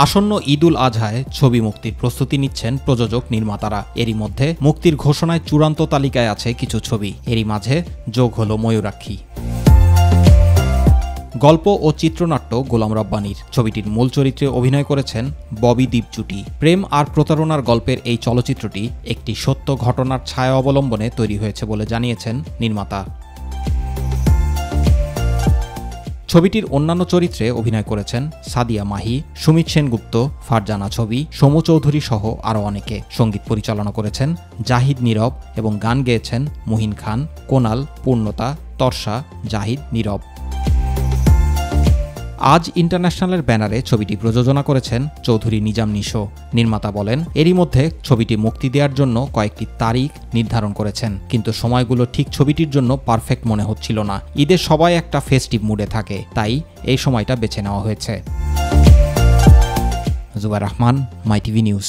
আসন্ন ঈদুল আজহায় ছবি মুক্তির প্রস্তুতি নিচ্ছেন প্রযোজক নির্মাতারা। এরই মধ্যে মুক্তির ঘোষণায় চূড়ান্ত তালিকায় আছে কিছু ছবি। এরই মাঝে যোগ হলো ময়ূরাক্ষী। গল্প ও চিত্রনাট্য গোলাম রব্বানীর। ছবিটির মূল চরিত্রে অভিনয় করেছেন ববি দীপ জুটি। প্রেম আর প্রতারণার গল্পের এই চলচ্চিত্রটি একটি সত্য ঘটনার ছায়া অবলম্বনে তৈরি হয়েছে বলে জানিয়েছেন নির্মাতা। ছবিটির অন্যান্য চরিত্রে অভিনয় করেছেন সাদিয়া মাহি, সুমিত সেনগুপ্ত, ফারজানা ছবি, সমু চৌধুরী সহ আরও অনেকে। সঙ্গীত পরিচালনা করেছেন জাহিদ নীরব এবং গান গেয়েছেন মুহিন খান, কোনাল, পূর্ণতা, তর্ষা, জাহিদ নীরব। আজ ইন্টারন্যাশনালের ব্যানারে ছবিটি প্রযোজনা করেছেন চৌধুরী নিজাম নিশো। নির্মাতা বলেন, এরই মধ্যে ছবিটি মুক্তি দেওয়ার জন্য কয়েকটি তারিখ নির্ধারণ করেছেন, কিন্তু সময়গুলো ঠিক ছবিটির জন্য পারফেক্ট মনে হচ্ছিল না। ঈদে সবাই একটা ফেস্টিভ মুডে থাকে, তাই এই সময়টা বেছে নেওয়া হয়েছে। জুবাইর রহমান, মাই টিভি নিউজ।